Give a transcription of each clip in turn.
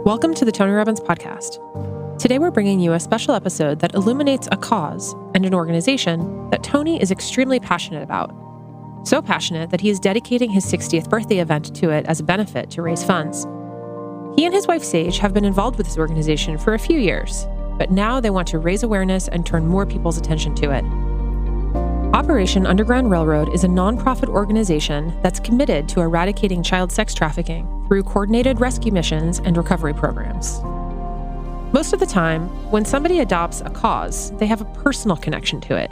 Welcome to the Tony Robbins podcast. Today we're bringing you a special episode that illuminates a cause and an organization that Tony is extremely passionate about. So passionate that he is dedicating his 60th birthday event to it as a benefit to raise funds. He and his wife Sage have been involved with this organization for a few years, but now they want to raise awareness and turn more people's attention to it. Operation Underground Railroad is a nonprofit organization that's committed to eradicating child sex trafficking through coordinated rescue missions and recovery programs. Most of the time, when somebody adopts a cause, they have a personal connection to it.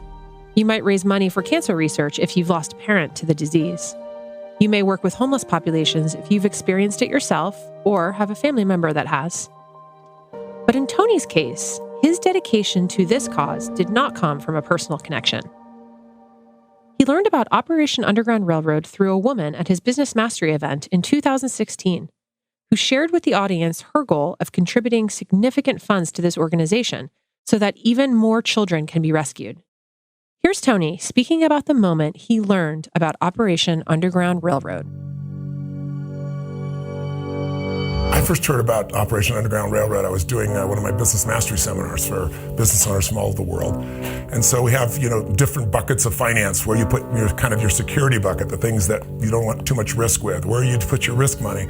You might raise money for cancer research if you've lost a parent to the disease. You may work with homeless populations if you've experienced it yourself or have a family member that has. But in Tony's case, his dedication to this cause did not come from a personal connection. He learned about Operation Underground Railroad through a woman at his Business Mastery event in 2016, who shared with the audience her goal of contributing significant funds to this organization so that even more children can be rescued. Here's Tony speaking about the moment he learned about Operation Underground Railroad. I first heard about Operation Underground Railroad. I was doing one of my business mastery seminars for business owners from all over the world. And so we have, different buckets of finance where you put your security bucket, the things that you don't want too much risk with, where you put your risk money.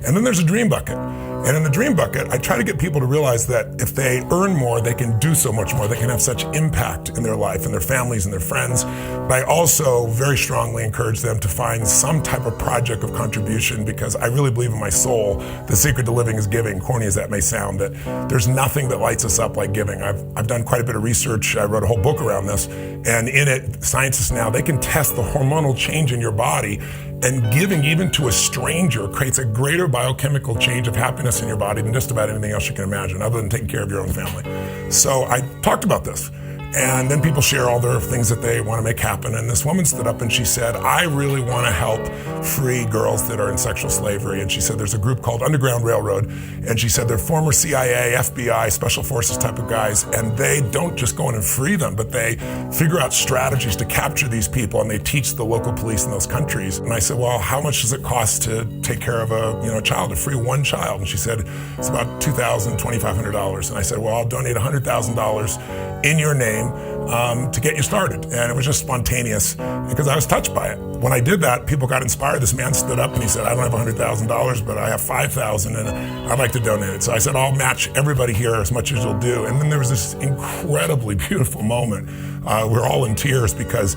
And then there's a dream bucket. And in the dream bucket, I try to get people to realize that if they earn more, they can do so much more. They can have such impact in their life and their families and their friends. But I also very strongly encourage them to find some type of project of contribution, because I really believe in my soul, the secret to living is giving, corny as that may sound, that there's nothing that lights us up like giving. I've done quite a bit of research. I wrote a whole book around this. And in it, scientists now, they can test the hormonal change in your body, and giving even to a stranger creates a greater biochemical change of happiness in your body than just about anything else you can imagine, other than taking care of your own family. So I talked about this. And then people share all their things that they want to make happen. And this woman stood up and she said, I really want to help free girls that are in sexual slavery. And she said, there's a group called Underground Railroad. And she said, they're former CIA, FBI, special forces type of guys. And they don't just go in and free them, but they figure out strategies to capture these people. And they teach the local police in those countries. And I said, well, how much does it cost to take care of a child, to free one child? And she said, it's about $2,000, $2,500. And I said, well, I'll donate $100,000 in your name to get you started. And it was just spontaneous because I was touched by it. When I did that, people got inspired. This man stood up and he said, I don't have $100,000, but I have $5,000 and I'd like to donate it. So I said, I'll match everybody here as much as you'll do. And then there was this incredibly beautiful moment. We're all in tears because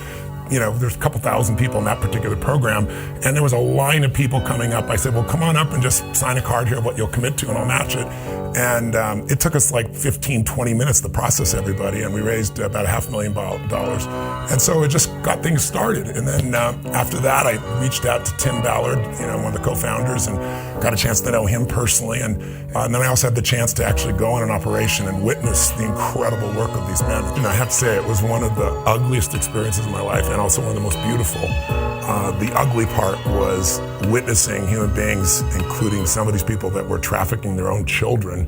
there's a couple thousand people in that particular program, and there was a line of people coming up. I said, well, come on up and just sign a card here of what you'll commit to, and I'll match it. And it took us like 15, 20 minutes to process everybody, and we raised about $500,000. And so it just got things started. And then after that, I reached out to Tim Ballard, one of the co-founders, and got a chance to know him personally. And then I also had the chance to actually go on an operation and witness the incredible work of these men. And I have to say, it was one of the ugliest experiences of my life, and also one of the most beautiful. The ugly part was witnessing human beings, including some of these people that were trafficking their own children,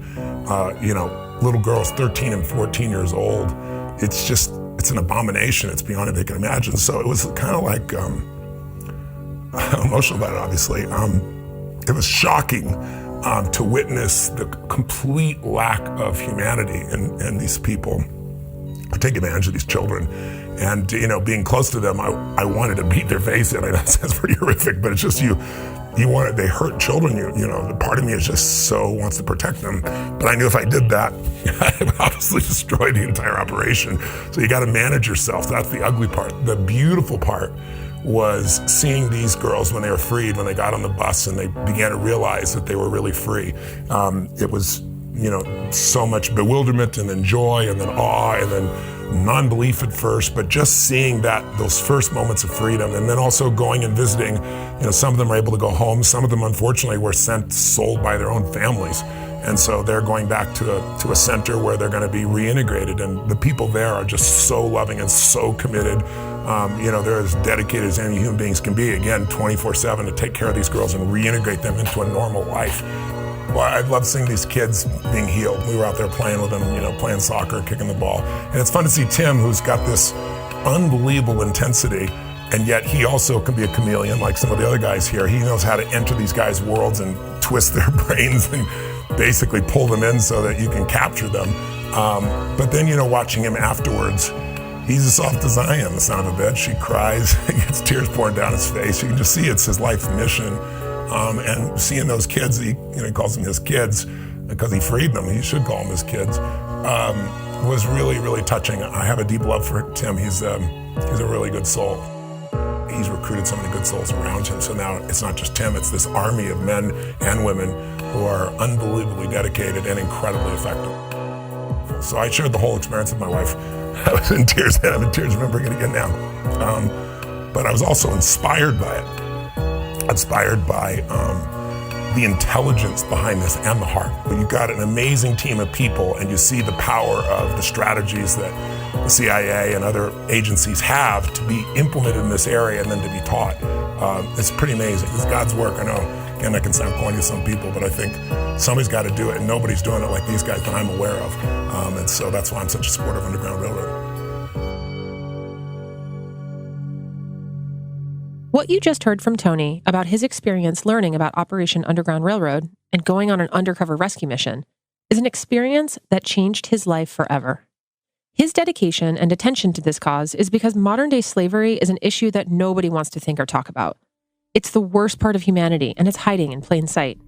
little girls 13 and 14 years old. It's an abomination. It's beyond anything they can imagine. So it was kind of like, I'm emotional about it, obviously. It was shocking to witness the complete lack of humanity in these people who take advantage of these children. And, being close to them, I wanted to beat their face in. I know that sounds pretty horrific, but it's just they hurt children. The part of me is just so wants to protect them. But I knew if I did that, I would obviously destroy the entire operation. So you got to manage yourself. That's the ugly part. The beautiful part was seeing these girls when they were freed, when they got on the bus and they began to realize that they were really free. It was, so much bewilderment and then joy and then awe and then non-belief at first, but just seeing those first moments of freedom, and then also going and visiting, some of them are able to go home. Some of them, unfortunately, were sold by their own families. And so they're going back to a center where they're going to be reintegrated. And the people there are just so loving and so committed. They're as dedicated as any human beings can be, again, 24/7 to take care of these girls and reintegrate them into a normal life. Well, I love seeing these kids being healed. We were out there playing with them, playing soccer, kicking the ball. And it's fun to see Tim, who's got this unbelievable intensity, and yet he also can be a chameleon like some of the other guys here. He knows how to enter these guys' worlds and twist their brains and basically pull them in so that you can capture them. But then, watching him afterwards, he's as soft as I am, the son of a bitch. He cries, he gets tears pouring down his face. You can just see it's his life mission. And seeing those kids, he calls them his kids because he freed them. He should call them his kids. Was really, really touching. I have a deep love for Tim. He's a really good soul. He's recruited so many good souls around him. So now it's not just Tim, it's this army of men and women who are unbelievably dedicated and incredibly effective. So I shared the whole experience with my wife. I was in tears. I'm in tears remembering it again now. But I was also inspired by it. Inspired by the intelligence behind this and the heart. When you've got an amazing team of people and you see the power of the strategies that the CIA and other agencies have to be implemented in this area and then to be taught. It's pretty amazing. It's God's work. I know, again, that can sound corny to some people, but I think somebody's got to do it, and nobody's doing it like these guys that I'm aware of. And so that's why I'm such a supporter of Underground Railroad. What you just heard from Tony about his experience learning about Operation Underground Railroad and going on an undercover rescue mission is an experience that changed his life forever. His dedication and attention to this cause is because modern-day slavery is an issue that nobody wants to think or talk about. It's the worst part of humanity, and it's hiding in plain sight.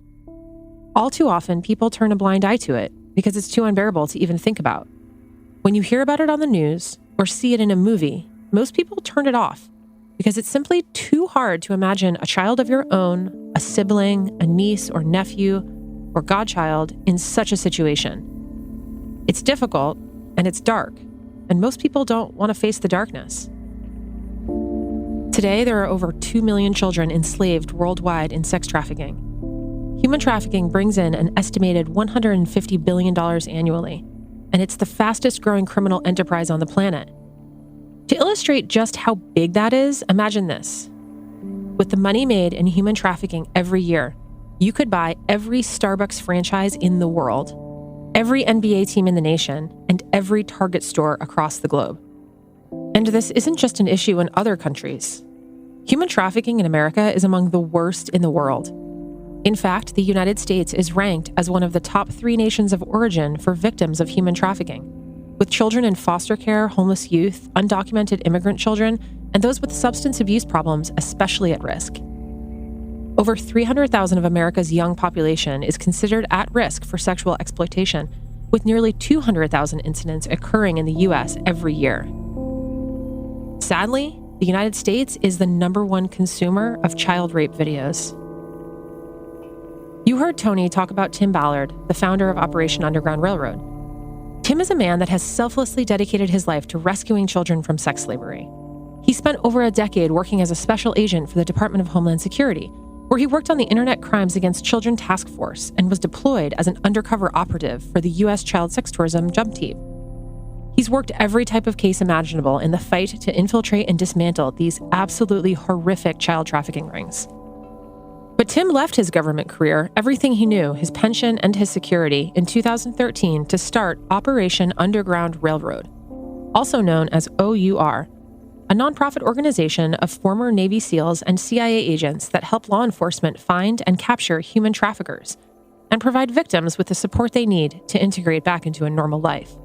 All too often, people turn a blind eye to it because it's too unbearable to even think about. When you hear about it on the news or see it in a movie, most people turn it off because it's simply too hard to imagine a child of your own, a sibling, a niece or nephew, or godchild in such a situation. It's difficult, and it's dark, and most people don't want to face the darkness. Today, there are over 2 million children enslaved worldwide in sex trafficking. Human trafficking brings in an estimated $150 billion annually, and it's the fastest growing criminal enterprise on the planet. To illustrate just how big that is, imagine this. With the money made in human trafficking every year, you could buy every Starbucks franchise in the world, every NBA team in the nation, and every Target store across the globe. And this isn't just an issue in other countries. Human trafficking in America is among the worst in the world. In fact, the United States is ranked as one of the top 3 nations of origin for victims of human trafficking, with children in foster care, homeless youth, undocumented immigrant children, and those with substance abuse problems especially at risk. Over 300,000 of America's young population is considered at risk for sexual exploitation, with nearly 200,000 incidents occurring in the U.S. every year. Sadly, the United States is the #1 consumer of child rape videos. You heard Tony talk about Tim Ballard, the founder of Operation Underground Railroad. Tim is a man that has selflessly dedicated his life to rescuing children from sex slavery. He spent over a decade working as a special agent for the Department of Homeland Security, where he worked on the Internet Crimes Against Children Task Force and was deployed as an undercover operative for the U.S. Child Sex Tourism Jump Team. He's worked every type of case imaginable in the fight to infiltrate and dismantle these absolutely horrific child trafficking rings. But Tim left his government career, everything he knew, his pension and his security, in 2013 to start Operation Underground Railroad, also known as OUR, a nonprofit organization of former Navy SEALs and CIA agents that help law enforcement find and capture human traffickers and provide victims with the support they need to integrate back into a normal life.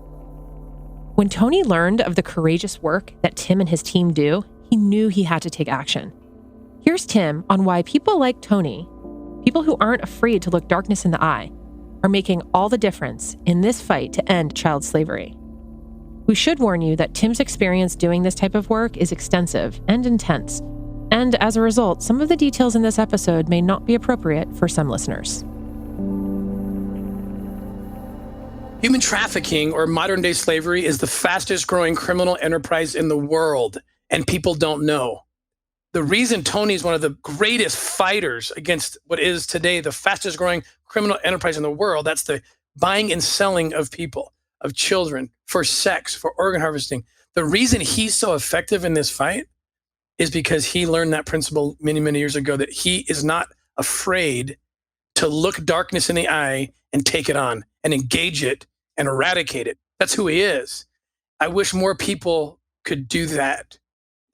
When Tony learned of the courageous work that Tim and his team do, he knew he had to take action. Here's Tim on why people like Tony, people who aren't afraid to look darkness in the eye, are making all the difference in this fight to end child slavery. We should warn you that Tim's experience doing this type of work is extensive and intense, and as a result, some of the details in this episode may not be appropriate for some listeners. Human trafficking, or modern-day slavery, is the fastest growing criminal enterprise in the world, and people don't know. The reason Tony is one of the greatest fighters against what is today the fastest growing criminal enterprise in the world, that's the buying and selling of people, of children, for sex, for organ harvesting. The reason he's so effective in this fight is because he learned that principle many, many years ago, that he is not afraid to look darkness in the eye and take it on and engage it and eradicate it. That's who he is. I wish more people could do that.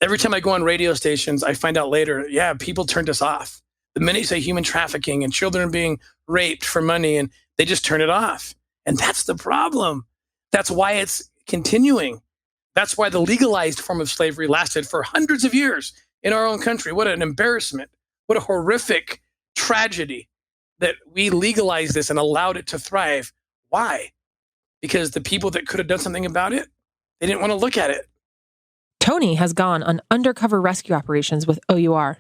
Every time I go on radio stations, I find out later, people turned us off. The minute you say human trafficking and children being raped for money, and They just turn it off. And that's the problem. That's why it's continuing. That's why the legalized form of slavery lasted for hundreds of years in our own country. What an embarrassment. What a horrific tragedy that we legalized this and allowed it to thrive. Why? Because the people that could have done something about it, they didn't want to look at it. Tony has gone on undercover rescue operations with OUR.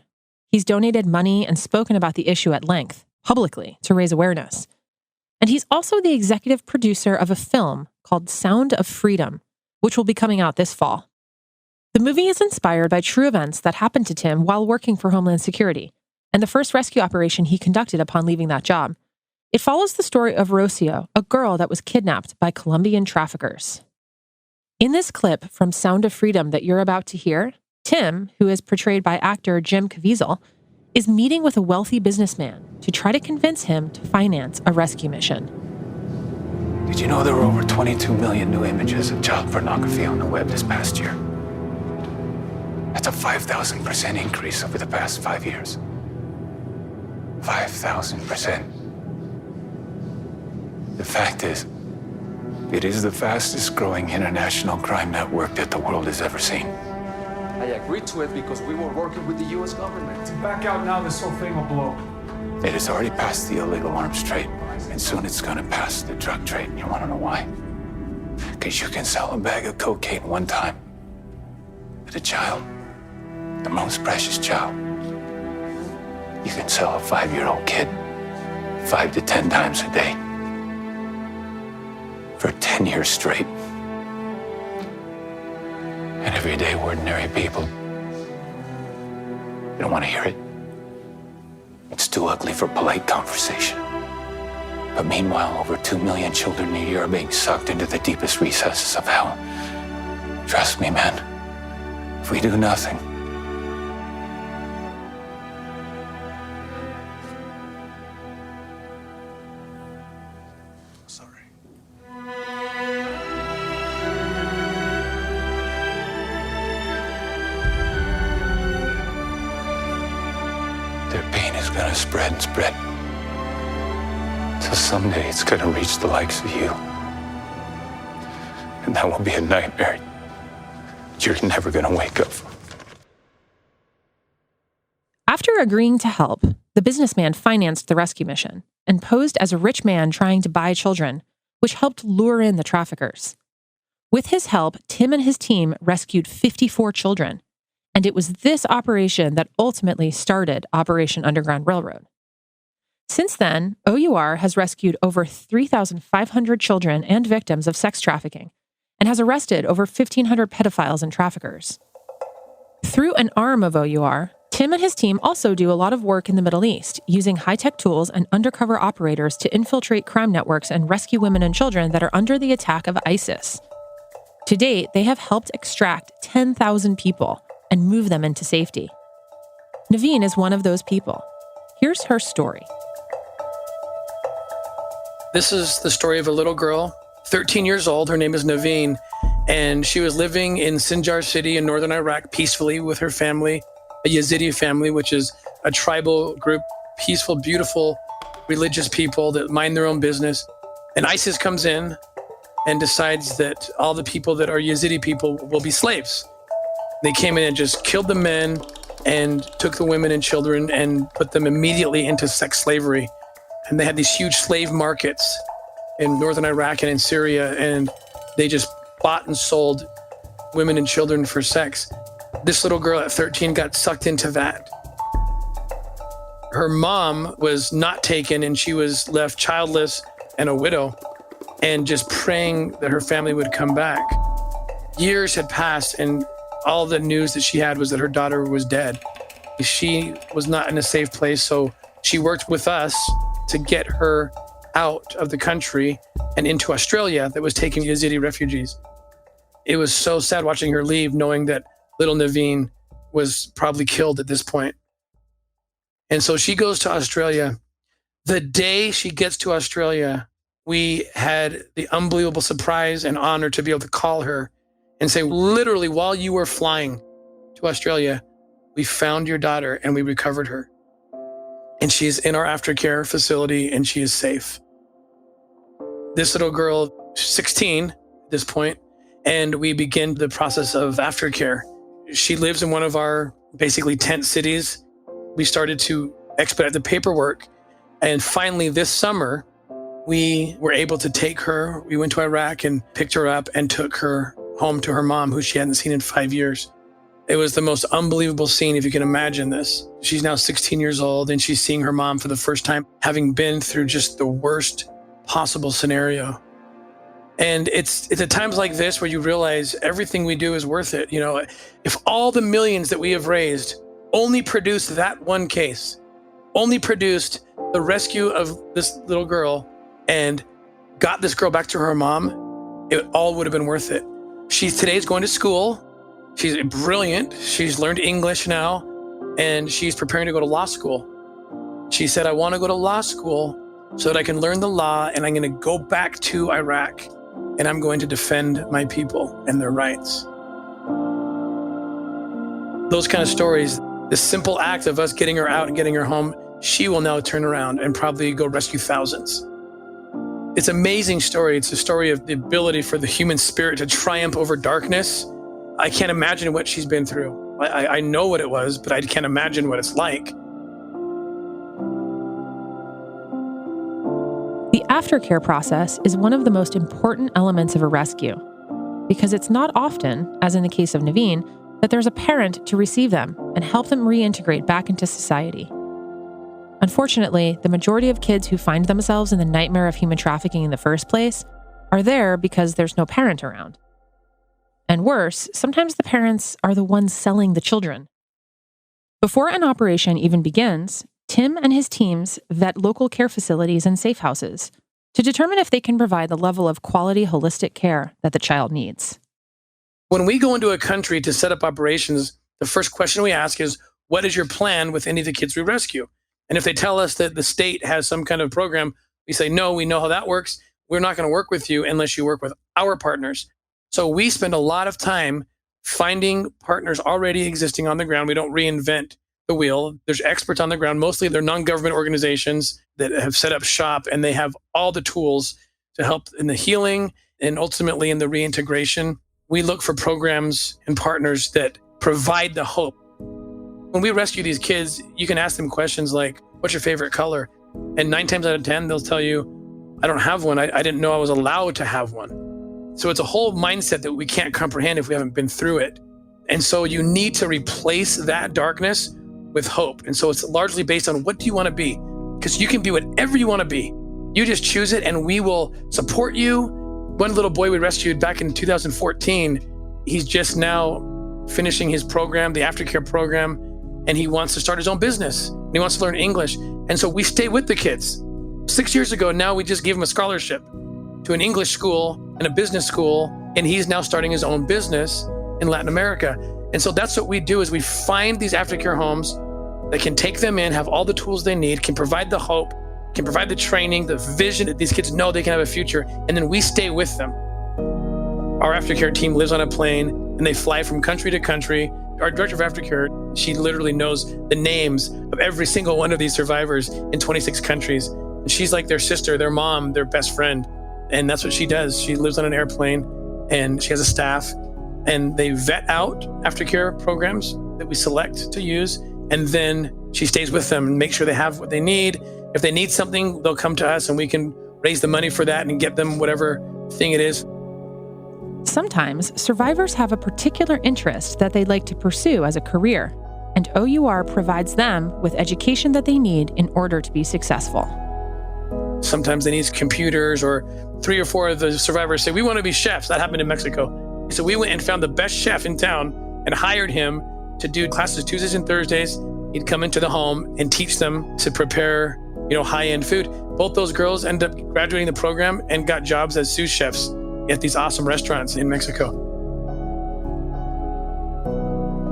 He's donated money and spoken about the issue at length, publicly, to raise awareness. And he's also the executive producer of a film called Sound of Freedom, which will be coming out this fall. The movie is inspired by true events that happened to Tim while working for Homeland Security, and the first rescue operation he conducted upon leaving that job. It follows the story of Rocio, a girl that was kidnapped by Colombian traffickers. In this clip from Sound of Freedom that you're about to hear, Tim, who is portrayed by actor Jim Caviezel, is meeting with a wealthy businessman to try to convince him to finance a rescue mission. Did you know there were over 22 million new images of child pornography on the web this past year? That's a 5,000% increase over the past 5 years. 5,000%. The fact is, it is the fastest growing international crime network that the world has ever seen. I agreed to it because we were working with the U.S. government. To back out now, this whole thing will blow. It has already passed the illegal arms trade, and soon it's gonna pass the drug trade. You wanna know why? Because you can sell a bag of cocaine one time. But a child, the most precious child, you can sell a 5-year-old kid 5 to 10 times a day. For 10 years straight. And everyday ordinary people, they don't want to hear it. It's too ugly for polite conversation. But meanwhile, over 2 million children a year are being sucked into the deepest recesses of hell. Trust me, man, if we do nothing, their pain is gonna spread and spread. So someday it's gonna reach the likes of you. And that will be a nightmare you're never gonna wake up from. After agreeing to help, the businessman financed the rescue mission and posed as a rich man trying to buy children, which helped lure in the traffickers. With his help, Tim and his team rescued 54 children. And it was this operation that ultimately started Operation Underground Railroad. Since then, OUR has rescued over 3,500 children and victims of sex trafficking and has arrested over 1,500 pedophiles and traffickers. Through an arm of OUR, Tim and his team also do a lot of work in the Middle East, using high-tech tools and undercover operators to infiltrate crime networks and rescue women and children that are under the attack of ISIS. To date, they have helped extract 10,000 people and move them into safety. Naveen is one of those people. Here's her story. This is the story of a little girl, 13 years old. Her name is Naveen, and she was living in Sinjar city in northern Iraq peacefully with her family, a Yazidi family, which is a tribal group, peaceful, beautiful, religious people that mind their own business. And ISIS comes in and decides that all the people that are Yazidi people will be slaves. They came in and just killed the men and took the women and children and put them immediately into sex slavery. And they had these huge slave markets in northern Iraq and in Syria, and they just bought and sold women and children for sex. This little girl at 13 got sucked into that. Her mom was not taken, and she was left childless and a widow, and just praying that her family would come back. Years had passed, and all the news that she had was that her daughter was dead. She was not in a safe place, so she worked with us to get her out of the country and into Australia that was taking Yazidi refugees. It was so sad watching her leave, knowing that little Naveen was probably killed at this point. And so she goes to Australia. The day she gets to Australia, we had the unbelievable surprise and honor to be able to call her and say, literally, while you were flying to Australia, we found your daughter and we recovered her. And she's in our aftercare facility and she is safe. This little girl, 16 at this point, and we begin the process of aftercare. She lives in one of our basically tent cities. We started to expedite the paperwork. And finally this summer, we were able to take her. We went to Iraq and picked her up and took her home to her mom, who she hadn't seen in 5 years. It was the most unbelievable scene, if you can imagine this. She's now 16 years old and she's seeing her mom for the first time, having been through just the worst possible scenario. And it's at times like this where you realize everything we do is worth it. You know, if all the millions that we have raised only produced that one case, only produced the rescue of this little girl and got this girl back to her mom, it all would have been worth it. Today's going to school. She's brilliant. She's learned English now, and she's preparing to go to law school. She said, I want to go to law school so that I can learn the law, and I'm going to go back to Iraq, and I'm going to defend my people and their rights. Those kind of stories, the simple act of us getting her out and getting her home, she will now turn around and probably go rescue thousands. It's an amazing story. It's a story of the ability for the human spirit to triumph over darkness. I can't imagine what she's been through. I know what it was, but I can't imagine what it's like. The aftercare process is one of the most important elements of a rescue, because it's not often, as in the case of Naveen, that there's a parent to receive them and help them reintegrate back into society. Unfortunately, the majority of kids who find themselves in the nightmare of human trafficking in the first place are there because there's no parent around. And worse, sometimes the parents are the ones selling the children. Before an operation even begins, Tim and his teams vet local care facilities and safe houses to determine if they can provide the level of quality holistic care that the child needs. When we go into a country to set up operations, the first question we ask is, what is your plan with any of the kids we rescue? And if they tell us that the state has some kind of program, we say, no, we know how that works. We're not going to work with you unless you work with our partners. So we spend a lot of time finding partners already existing on the ground. We don't reinvent the wheel. There's experts on the ground. Mostly they're non-government organizations that have set up shop, and they have all the tools to help in the healing and ultimately in the reintegration. We look for programs and partners that provide the hope. When we rescue these kids, you can ask them questions like, what's your favorite color? And 9 times out of 10, they'll tell you, I don't have one. I didn't know I was allowed to have one. So it's a whole mindset that we can't comprehend if we haven't been through it. And so you need to replace that darkness with hope. And so it's largely based on, what do you want to be? Because you can be whatever you want to be. You just choose it and we will support you. One little boy we rescued back in 2014, he's just now finishing his program, the aftercare program, and he wants to start his own business. And he wants to learn English. And so we stay with the kids. 6 years ago, now we just gave him a scholarship to an English school and a business school, and he's now starting his own business in Latin America. And so that's what we do, is we find these aftercare homes that can take them in, have all the tools they need, can provide the hope, can provide the training, the vision that these kids know they can have a future, and then we stay with them. Our aftercare team lives on a plane and they fly from country to country. Our director of aftercare, she literally knows the names of every single one of these survivors in 26 countries. And she's like their sister, their mom, their best friend. And that's what she does. She lives on an airplane and she has a staff, and they vet out aftercare programs that we select to use. And then she stays with them and makes sure they have what they need. If they need something, they'll come to us and we can raise the money for that and get them whatever thing it is. Sometimes survivors have a particular interest that they'd like to pursue as a career, and OUR provides them with education that they need in order to be successful. Sometimes they need computers, or 3 or 4 of the survivors say, we want to be chefs. That happened in Mexico. So we went and found the best chef in town and hired him to do classes Tuesdays and Thursdays. He'd come into the home and teach them to prepare, high-end food. Both those girls ended up graduating the program and got jobs as sous chefs at these awesome restaurants in Mexico.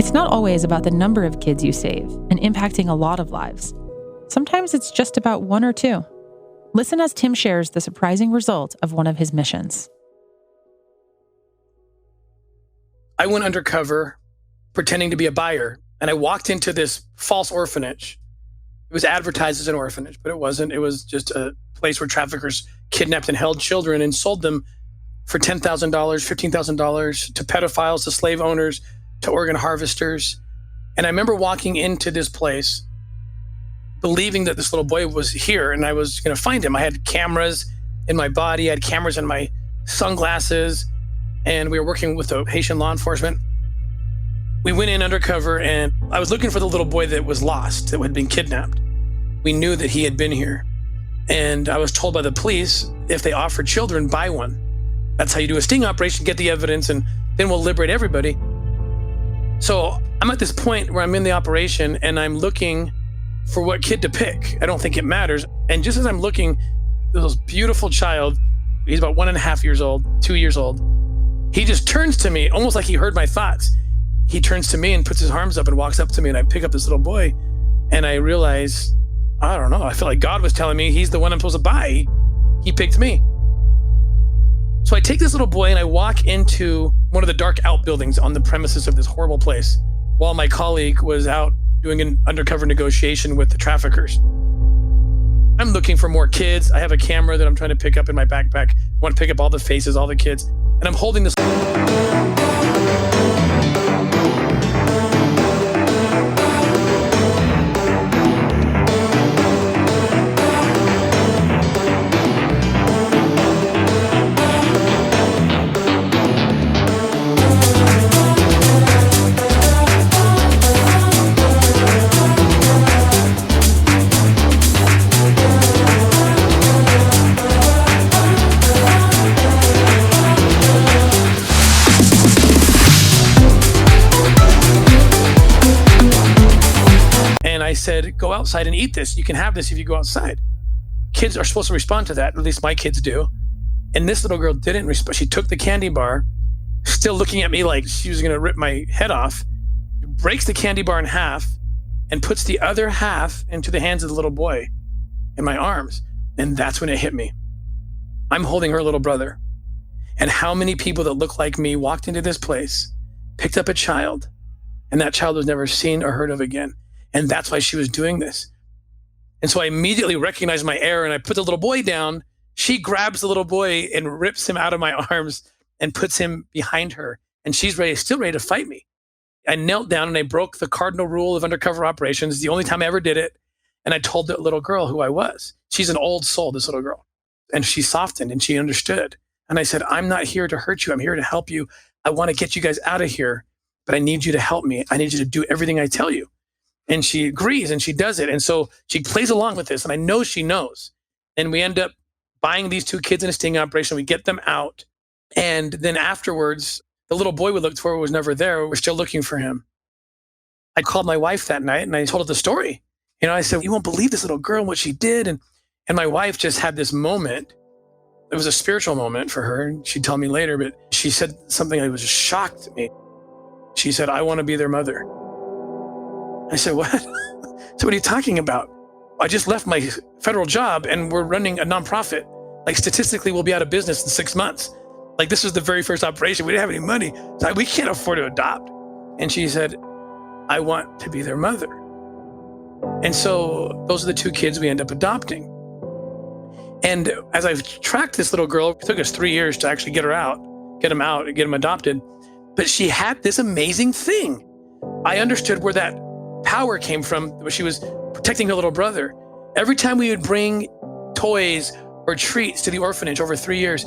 It's not always about the number of kids you save and impacting a lot of lives. Sometimes it's just about 1 or 2. Listen as Tim shares the surprising result of one of his missions. I went undercover pretending to be a buyer, and I walked into this false orphanage. It was advertised as an orphanage, but it wasn't. It was just a place where traffickers kidnapped and held children and sold them for $10,000, $15,000 to pedophiles, to slave owners, to organ harvesters. And I remember walking into this place believing that this little boy was here and I was going to find him. I had cameras in my body, I had cameras in my sunglasses, and we were working with the Haitian law enforcement. We went in undercover and I was looking for the little boy that was lost, that had been kidnapped. We knew that he had been here. And I was told by the police, if they offer children, buy one. That's how you do a sting operation, get the evidence, and then we'll liberate everybody. So I'm at this point where I'm in the operation and I'm looking for what kid to pick. I don't think it matters. And just as I'm looking, this beautiful child, he's about 1.5 years old, 2 years old. He just turns to me, almost like he heard my thoughts. He turns to me and puts his arms up and walks up to me, and I pick up this little boy and I realize, I don't know, I feel like God was telling me he's the one I'm supposed to buy. He picked me. So I take this little boy and I walk into one of the dark outbuildings on the premises of this horrible place while my colleague was out doing an undercover negotiation with the traffickers. I'm looking for more kids. I have a camera that I'm trying to pick up in my backpack. I want to pick up all the faces, all the kids. And I'm holding this. I said, go outside and eat this. You can have this if you go outside. Kids are supposed to respond to that. At least my kids do. And this little girl didn't respond. She took the candy bar, still looking at me like she was going to rip my head off, breaks the candy bar in half and puts the other half into the hands of the little boy in my arms. And that's when it hit me. I'm holding her little brother. And how many people that look like me walked into this place, picked up a child, and that child was never seen or heard of again. And that's why she was doing this. And so I immediately recognized my error and I put the little boy down. She grabs the little boy and rips him out of my arms and puts him behind her. And she's still ready to fight me. I knelt down and I broke the cardinal rule of undercover operations, the only time I ever did it. And I told the little girl who I was. She's an old soul, this little girl. And she softened and she understood. And I said, I'm not here to hurt you. I'm here to help you. I want to get you guys out of here, but I need you to help me. I need you to do everything I tell you. And she agrees and she does it. And so she plays along with this. And I know she knows. And we end up buying these two kids in a sting operation. We get them out. And then afterwards, the little boy we looked for was never there. We're still looking for him. I called my wife that night and I told her the story. I said, you won't believe this little girl and what she did. And my wife just had this moment. It was a spiritual moment for her. She'd tell me later, but she said something that was just shocked to me. She said, I want to be their mother. I said, what? So what are you talking about? I just left my federal job and we're running a nonprofit. Like statistically, we'll be out of business in 6 months. Like this was the very first operation. We didn't have any money. So we can't afford to adopt. And she said, I want to be their mother. And so those are the two kids we end up adopting. And as I've tracked this little girl, it took us 3 years to actually get her out, get them adopted. But she had this amazing thing. I understood where that power came from, where she was protecting her little brother. Every time we would bring toys or treats to the orphanage over 3 years,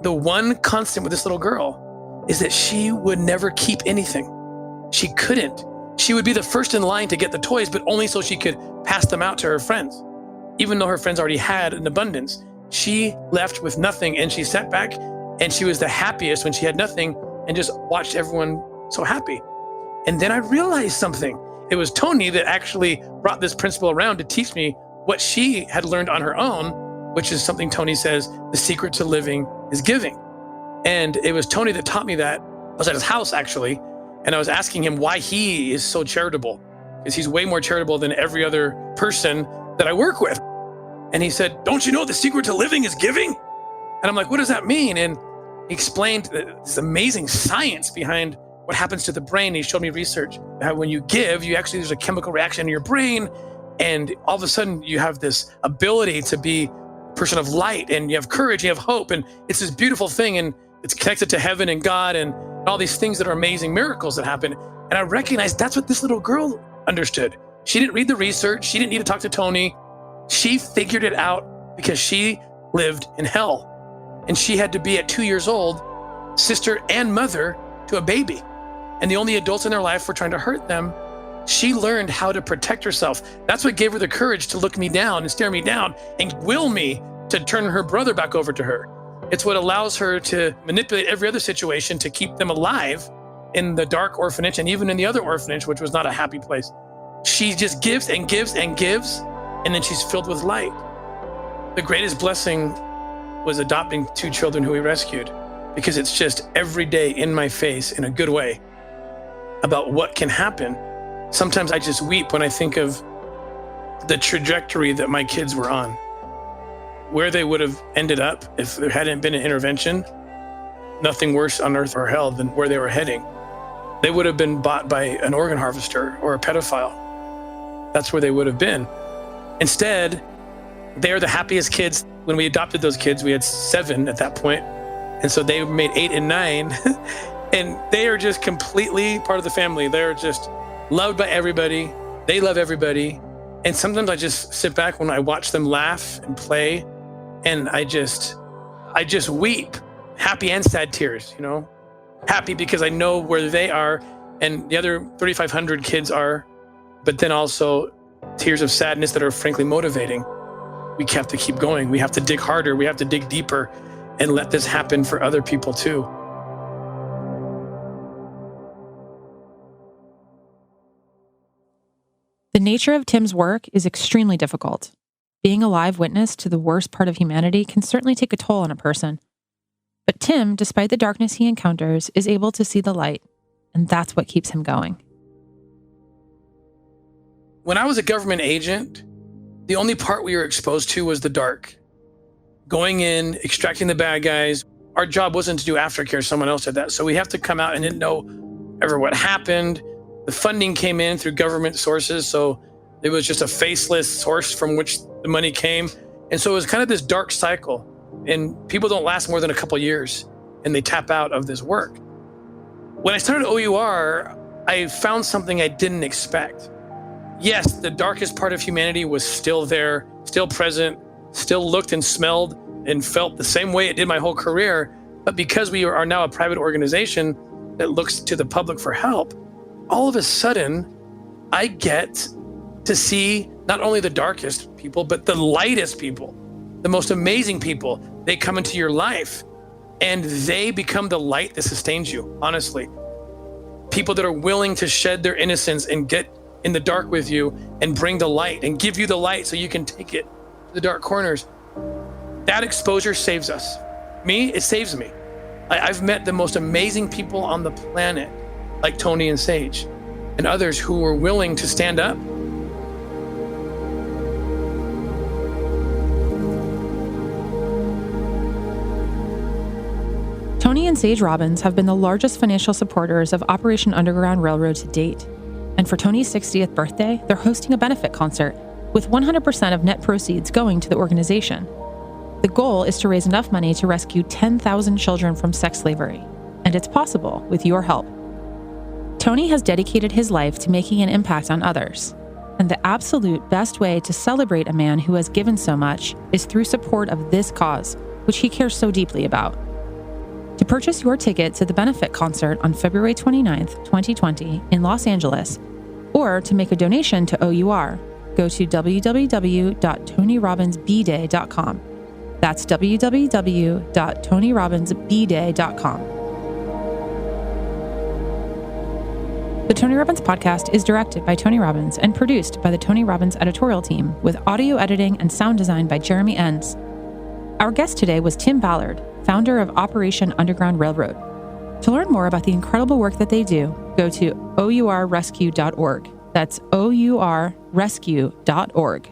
the one constant with this little girl is that she would never keep anything. She couldn't. She would be the first in line to get the toys, but only so she could pass them out to her friends. Even though her friends already had an abundance, she left with nothing and she sat back and she was the happiest when she had nothing and just watched everyone so happy. And then I realized something. It was Tony that actually brought this principle around to teach me what she had learned on her own, which is something Tony says, the secret to living is giving. And it was Tony that taught me that. I was at his house actually, and I was asking him why he is so charitable, because he's way more charitable than every other person that I work with. And he said, don't you know the secret to living is giving? And I'm like, what does that mean? And he explained this amazing science behind what happens to the brain. He showed me research. How when you give, there's a chemical reaction in your brain And all of a sudden you have this ability to be a person of light, and you have courage, you have hope, and it's this beautiful thing, and it's connected to heaven and God and all these things that are amazing miracles that happen. And I recognized that's what this little girl understood. She didn't read the research. She didn't need to talk to Tony. She figured it out because she lived in hell. And she had to be, at 2 years old, sister and mother to a baby. And the only adults in their life were trying to hurt them. She learned how to protect herself. That's what gave her the courage to look me down and stare me down and will me to turn her brother back over to her. It's what allows her to manipulate every other situation to keep them alive in the dark orphanage and even in the other orphanage, which was not a happy place. She just gives and gives and gives, and then she's filled with light. The greatest blessing was adopting 2 children who we rescued, because it's just every day in my face in a good way about what can happen. Sometimes I just weep when I think of the trajectory that my kids were on, where they would have ended up if there hadn't been an intervention. Nothing worse on earth or hell than where they were heading. They would have been bought by an organ harvester or a pedophile. That's where they would have been. Instead, they're the happiest kids. When we adopted those kids, we had 7 at that point. And so they made 8 and 9. And they are just completely part of the family. They're just loved by everybody. They love everybody. And sometimes I just sit back when I watch them laugh and play, and I just weep, happy and sad tears, you know? Happy because I know where they are and the other 3,500 kids are, but then also tears of sadness that are frankly motivating. We have to keep going. We have to dig harder. We have to dig deeper and let this happen for other people too. The nature of Tim's work is extremely difficult. Being a live witness to the worst part of humanity can certainly take a toll on a person. But Tim, despite the darkness he encounters, is able to see the light, and that's what keeps him going. When I was a government agent, the only part we were exposed to was the dark. Going in, extracting the bad guys. Our job wasn't to do aftercare, someone else did that. So we have to come out and didn't know ever what happened. The funding came in through government sources, so it was just a faceless source from which the money came. And so it was kind of this dark cycle. And people don't last more than a couple years, and they tap out of this work. When I started OUR, I found something I didn't expect. Yes, the darkest part of humanity was still there, still present, still looked and smelled and felt the same way it did my whole career. But because we are now a private organization that looks to the public for help, all of a sudden, I get to see not only the darkest people, but the lightest people, the most amazing people. They come into your life and they become the light that sustains you, honestly. People that are willing to shed their innocence and get in the dark with you and bring the light and give you the light so you can take it to the dark corners. That exposure saves us. Me, it saves me. I've met the most amazing people on the planet, like Tony and Sage, and others who were willing to stand up. Tony and Sage Robbins have been the largest financial supporters of Operation Underground Railroad to date. And for Tony's 60th birthday, they're hosting a benefit concert with 100% of net proceeds going to the organization. The goal is to raise enough money to rescue 10,000 children from sex slavery, and it's possible with your help. Tony has dedicated his life to making an impact on others, and the absolute best way to celebrate a man who has given so much is through support of this cause, which he cares so deeply about. To purchase your ticket to the benefit concert on February 29th, 2020 in Los Angeles, or to make a donation to OUR, go to www.TonyRobbinsBday.com. That's www.TonyRobbinsBday.com. The Tony Robbins podcast is directed by Tony Robbins and produced by the Tony Robbins editorial team with audio editing and sound design by Jeremy Enns. Our guest today was Tim Ballard, founder of Operation Underground Railroad. To learn more about the incredible work that they do, go to OURrescue.org. That's OURrescue.org.